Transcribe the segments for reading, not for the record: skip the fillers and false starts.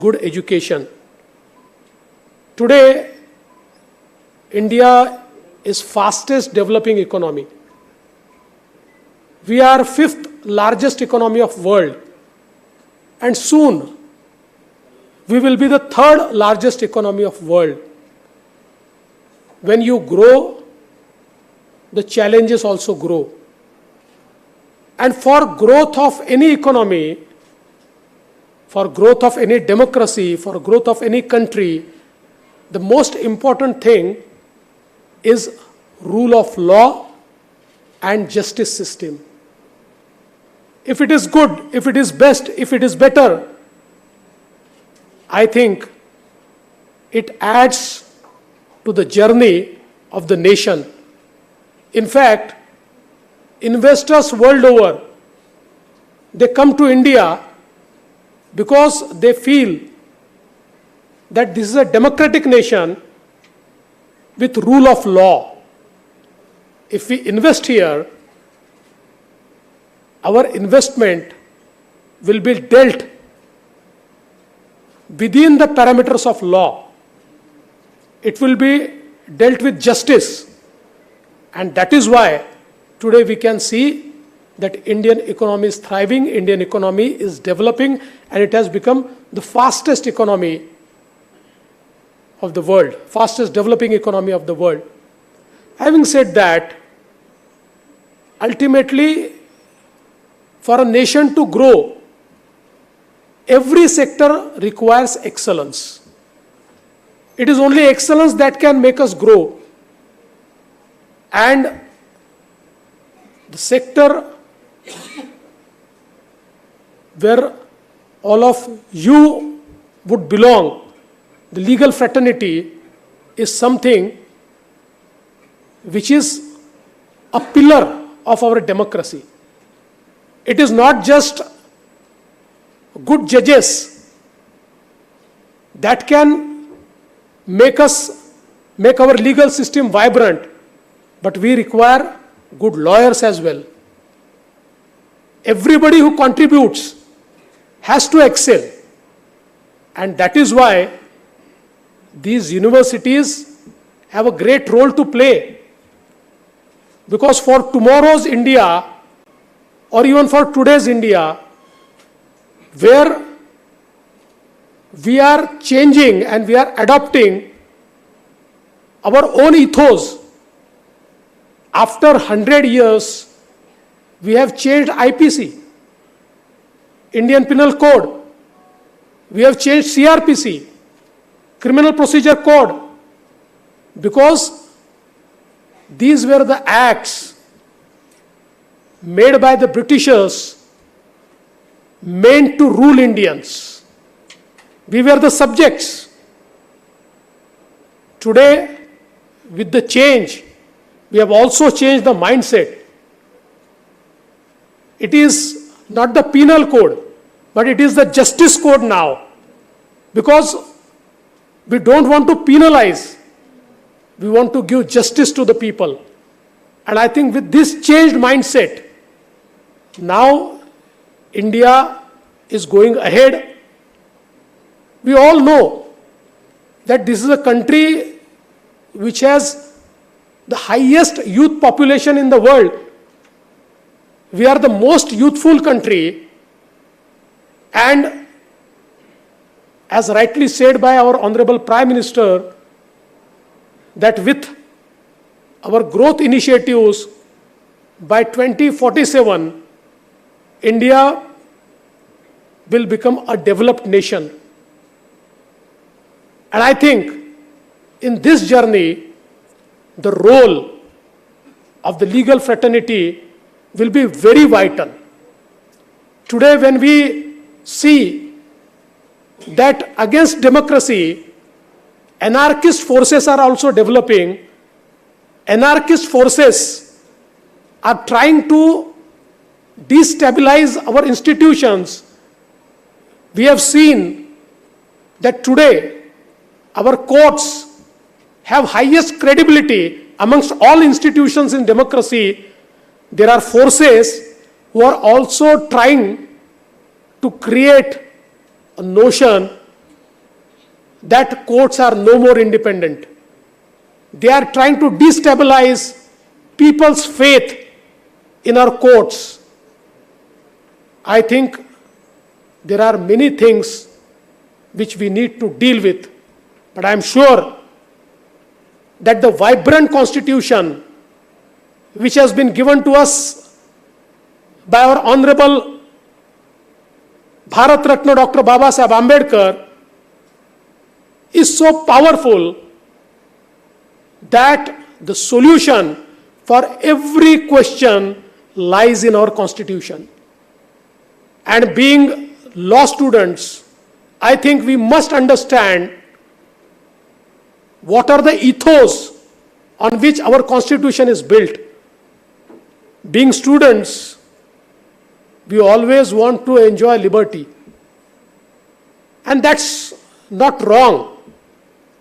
good education. Today, India is fastest developing economy. We are fifth largest economy of world, and soon we will be the third largest economy of world. When you grow, the challenges also grow. And for growth of any economy, for growth of any democracy, for growth of any country, the most important thing is rule of law and justice system. If it is good, if it is best, if it is better, I think it adds to the journey of the nation. In fact, investors world over, they come to India because they feel that this is a democratic nation with rule of law. If we invest here, our investment will be dealt within the parameters of law. It will be dealt with justice. And that is why today we can see that Indian economy is thriving, Indian economy is developing, and it has become the fastest economy of the world, fastest developing economy of the world. Having said that, ultimately, for a nation to grow, every sector requires excellence. It is only excellence that can make us grow. And the sector where all of you would belong, the legal fraternity, is something which is a pillar of our democracy. It is not just good judges that can make our legal system vibrant, but we require good lawyers as well. Everybody who contributes has to excel. And that is why these universities have a great role to play. Because for tomorrow's India, or even for today's India, where we are changing and we are adopting our own ethos. After 100 years, we have changed IPC, Indian Penal Code. We have changed CRPC, Criminal Procedure Code, because these were the acts made by the Britishers meant to rule Indians. We were the subjects. Today, with the change, we have also changed the mindset. It is not the penal code, but it is the justice code now. Because we don't want to penalize, we want to give justice to the people. And I think with this changed mindset, now India is going ahead. We all know that this is a country which has the highest youth population in the world. We are the most youthful country, and as rightly said by our Honorable Prime Minister, that with our growth initiatives, by 2047, India will become a developed nation. And I think in this journey, the role of the legal fraternity will be very vital. Today, when we see that against democracy, anarchist forces are also developing, anarchist forces are trying to destabilize our institutions. We have seen that today our courts have highest credibility amongst all institutions in democracy. There are forces who are also trying to create a notion that courts are no more independent. They are trying to destabilize people's faith in our courts. I think there are many things which we need to deal with, but I am sure that the vibrant constitution which has been given to us by our Honorable Bharat Ratna Dr. Baba Saheb Ambedkar is so powerful that the solution for every question lies in our constitution. And being law students, I think we must understand what are the ethos on which our constitution is built. Being students, we always want to enjoy liberty. And that's not wrong.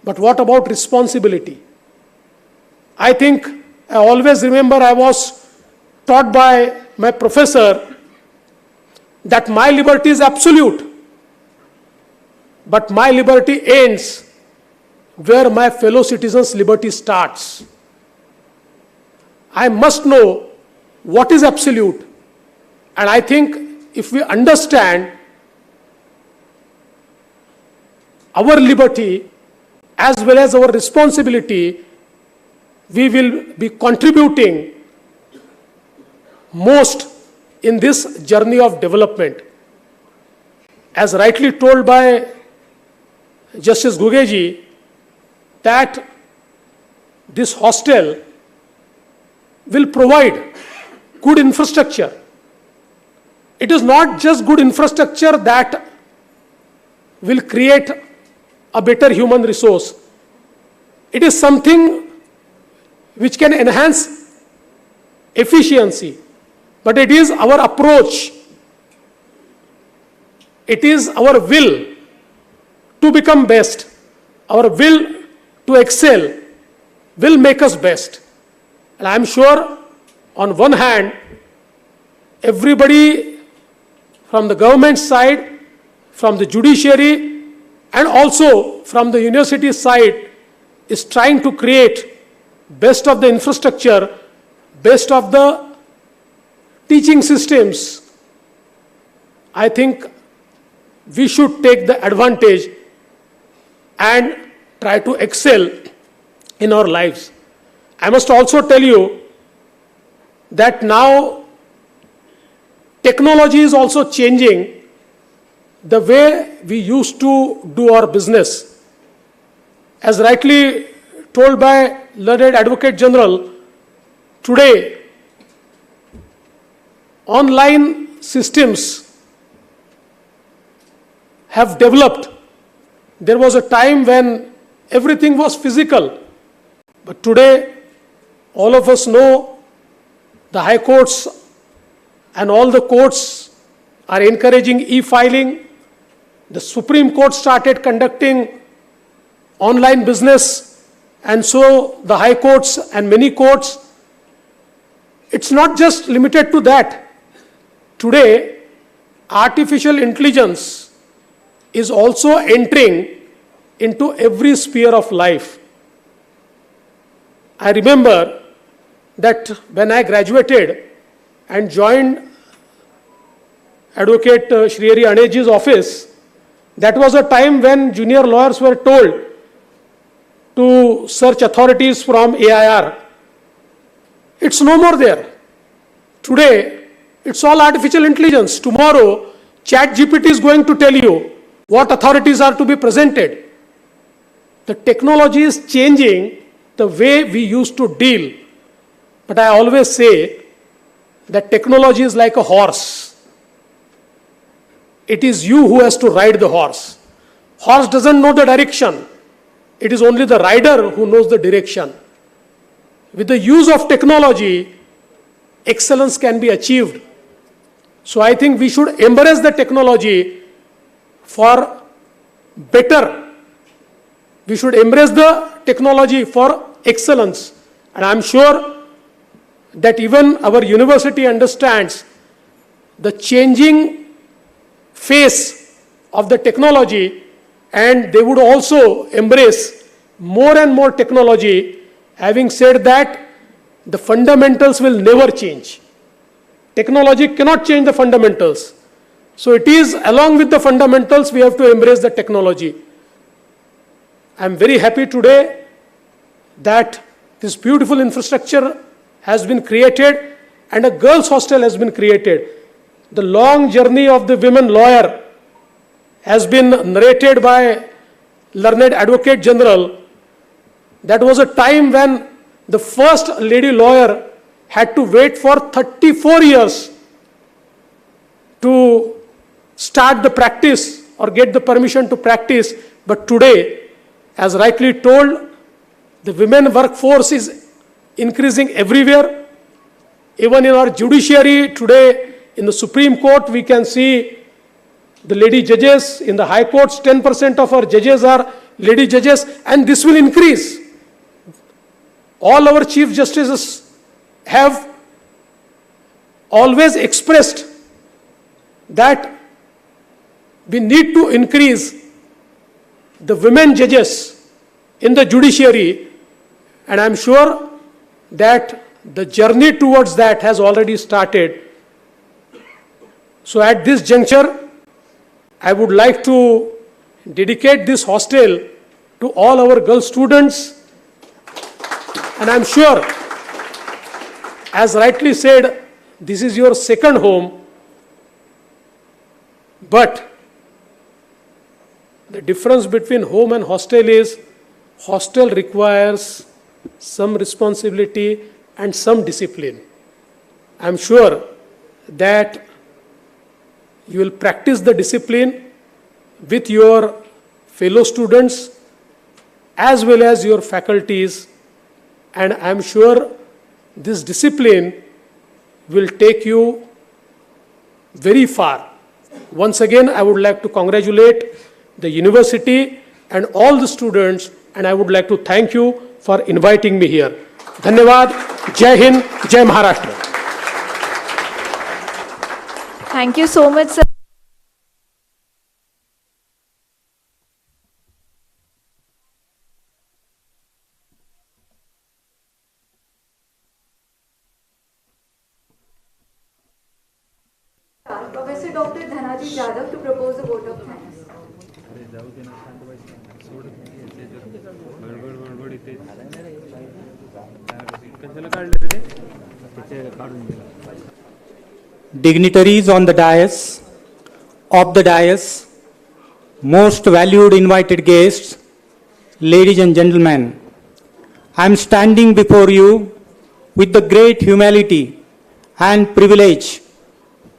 But what about responsibility? I think, I always remember I was taught by my professor that my liberty is absolute. But my liberty ends where my fellow citizens' liberty starts. I must know what is absolute. And I think if we understand our liberty as well as our responsibility, we will be contributing most in this journey of development. As rightly told by Justice Gugeji, that this hostel will provide good infrastructure. It is not just good infrastructure that will create a better human resource. It is something which can enhance efficiency. But it is our approach. It is our will to become best. Our will to excel will make us best. And I am sure, on one hand, everybody from the government side, from the judiciary, and also from the university side is trying to create best of the infrastructure, best of the teaching systems. I think we should take the advantage and try to excel in our lives. I must also tell you that now technology is also changing the way we used to do our business. As rightly told by learned Advocate General, today online systems have developed. There was a time when everything was physical, but today all of us know the high courts and all the courts are encouraging e-filing. The Supreme Court started conducting online business, and so the high courts and many courts. It's not just limited to that. Today, artificial intelligence is also entering into every sphere of life. I remember that when I graduated and joined Advocate Shriyari Aneji's office, that was a time when junior lawyers were told to search authorities from AIR. It's no more there. Today, it's all artificial intelligence. Tomorrow, ChatGPT is going to tell you what authorities are to be presented. The technology is changing the way we used to deal. But I always say that technology is like a horse. It is you who has to ride the horse. Horse doesn't know the direction. It is only the rider who knows the direction. With the use of technology, excellence can be achieved. So I think we should embrace the technology for better. We should embrace the technology for excellence. And I'm sure that even our university understands the changing face of the technology, and they would also embrace more and more technology, having said that the fundamentals will never change. Technology cannot change the fundamentals. So it is along with the fundamentals we have to embrace the technology. I am very happy today that this beautiful infrastructure has been created and a girls' hostel has been created. The long journey of the women lawyer has been narrated by learned Advocate General. That was a time when the first lady lawyer had to wait for 34 years to start the practice or get the permission to practice. But today, as rightly told, the women workforce is increasing everywhere. Even in our judiciary today, in the Supreme Court, we can see the lady judges. In the High Courts, 10% of our judges are lady judges, and this will increase. All our Chief Justices have always expressed that we need to increase the women judges in the judiciary, and I am sure that the journey towards that has already started. So at this juncture, I would like to dedicate this hostel to all our girl students, and I am sure, as rightly said, this is your second home, but the difference between home and hostel is hostel requires some responsibility and some discipline. I am sure that you will practice the discipline with your fellow students as well as your faculties, and I am sure this discipline will take you very far. Once again, I would like to congratulate the university and all the students, and I would like to thank you for inviting me here. Dhanyavad, Jai Hind, Jai Maharashtra. Thank you so much, sir. Professor Dr. Dhanaji Jadhav to propose a vote of thanks. Dignitaries on the dais, of the dais, most valued invited guests, ladies and gentlemen, I am standing before you with the great humility and privilege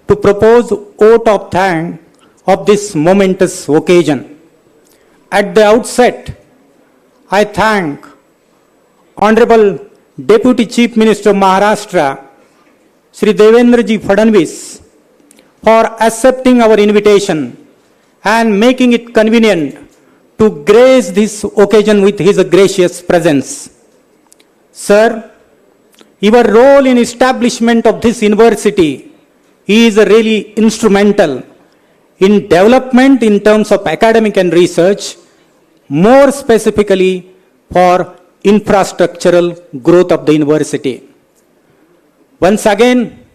to propose vote of thanks of this momentous occasion. At the outset, I thank Honorable Deputy Chief Minister of Maharashtra, Shri Devendra Fadnavis, for accepting our invitation and making it convenient to grace this occasion with his gracious presence. Sir, your role in establishment of this university is really instrumental in development in terms of academic and research, more specifically for infrastructural growth of the university. Once again,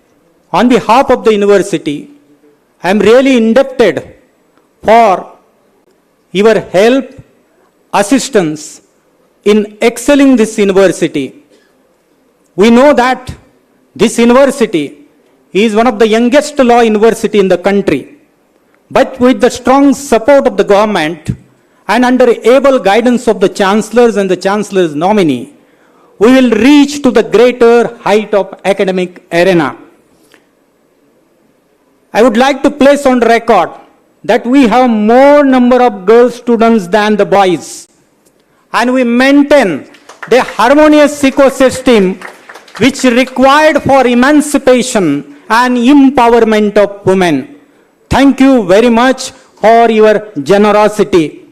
on behalf of the university, I am really indebted for your help, assistance in excelling this university. We know that this university is one of the youngest law university in the country, but with the strong support of the government and under able guidance of the chancellors and the chancellor's nominee, we will reach to the greater height of academic arena. I would like to place on record that we have more number of girl students than the boys, and we maintain the harmonious ecosystem which required for emancipation and empowerment of women. Thank you very much for your generosity.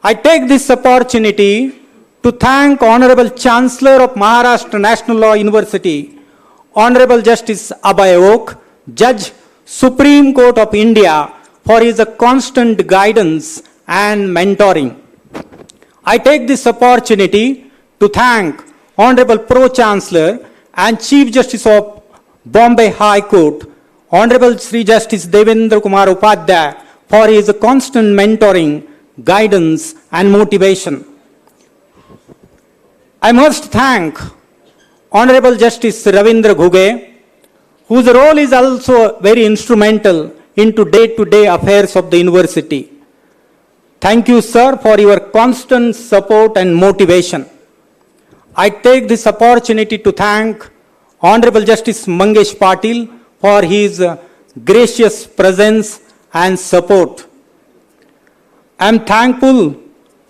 I take this opportunity to thank Honorable Chancellor of Maharashtra National Law University, Honorable Justice Abhay Oak, Judge, Supreme Court of India, for his constant guidance and mentoring. I take this opportunity to thank Honorable Pro-Chancellor and Chief Justice of Bombay High Court, Honorable Sri Justice Devendra Kumar Upadhyay, for his constant mentoring, guidance and motivation. I must thank Honorable Justice Ravindra Ghuge, whose role is also very instrumental into day-to-day affairs of the university. Thank you, sir, for your constant support and motivation. I take this opportunity to thank Honorable Justice Mangesh Patil for his gracious presence and support. I am thankful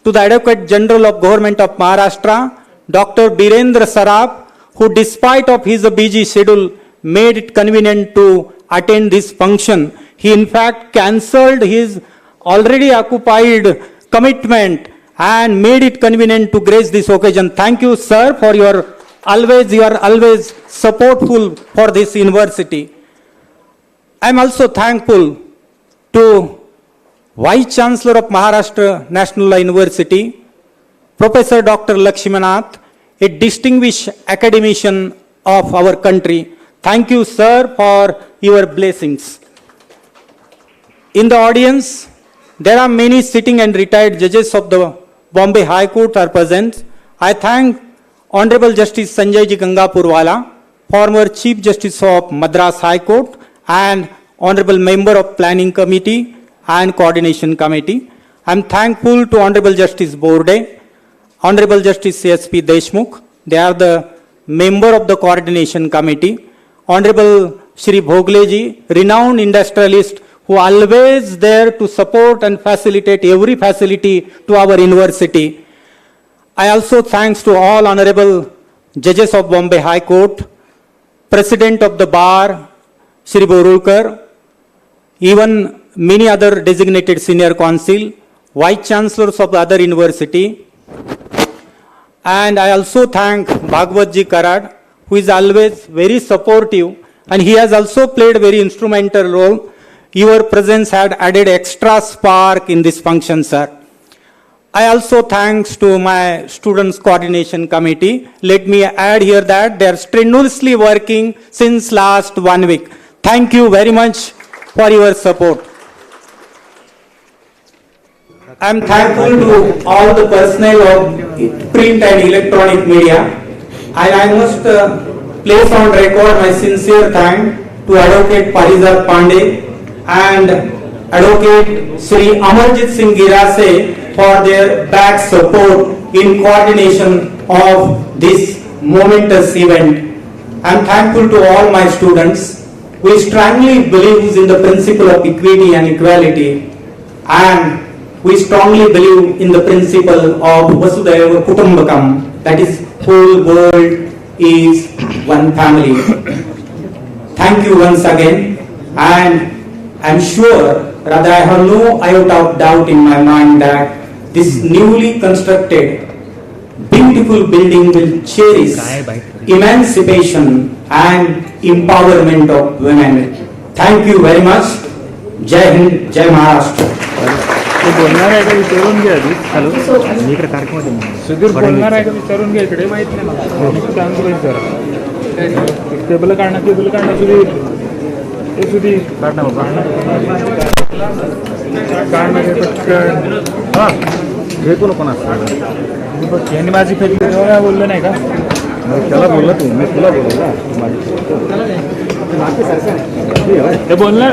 to the Advocate General of Government of Maharashtra, Dr. Birendra Saraf, who despite of his busy schedule made it convenient to attend this function. He in fact cancelled his already occupied commitment and made it convenient to grace this occasion. Thank you, sir, for you are always supportful for this university. I am also thankful to Vice Chancellor of Maharashtra National Law University, Professor Dr. Lakshmanath, a distinguished academician of our country. Thank you, sir, for your blessings. In the audience, there are many sitting and retired judges of the Bombay High Court are present. I thank Honorable Justice Sanjay Ji Gangapurwala, former Chief Justice of Madras High Court and Honorable Member of Planning Committee and Coordination Committee. I am thankful to Honorable Justice Borde, Honorable Justice C.S.P. Deshmukh. They are the member of the Coordination Committee. Honorable Shri Bhogleji, renowned industrialist who always there to support and facilitate every facility to our university. I also thanks to all honorable judges of Bombay High Court, President of the Bar, Shri Borulkar, even many other designated senior counsel, Vice Chancellors of the other university. And I also thank Bhagwatji Karad, who is always very supportive, and he has also played a very instrumental role. Your presence had added extra spark in this function, sir. I also thanks to my students coordination committee. Let me add here that they are strenuously working since last 1 week. Thank you very much for your support. I am thankful to all the personnel of print and electronic media, and I must place on record my sincere thanks to Advocate Parijat Pandey and Advocate Sri Amarjit Singh Girase for their back support in coordination of this momentous event. I am thankful to all my students who strongly believes in the principle of equity and equality, and we strongly believe in the principle of Vasudhaiva Kutumbakam, that is, whole world is one family. Thank you once again, and I am sure, rather I have no iota of doubt in my mind that this newly constructed beautiful building will cherish emancipation and empowerment of women. Thank you very much. Jai Hind, Jai Maharashtra. बोलणार आहे का विचारून घ्या आधी. Hello, मी इकडे कार्यक्रमात सुधीर बोलणार आहे का विचारून घ्या. इकडे माहित नाही मला. चांगलं विचारा. टेबल काढणं सुधीर. हे सुधीर काढणं पटकन. हां, भेटू नको ना. यांनी माझी फेरी तेव्हा बोललं नाही का? त्याला बोलला तू, मी तुला बोलला माझी. ते बोलणार.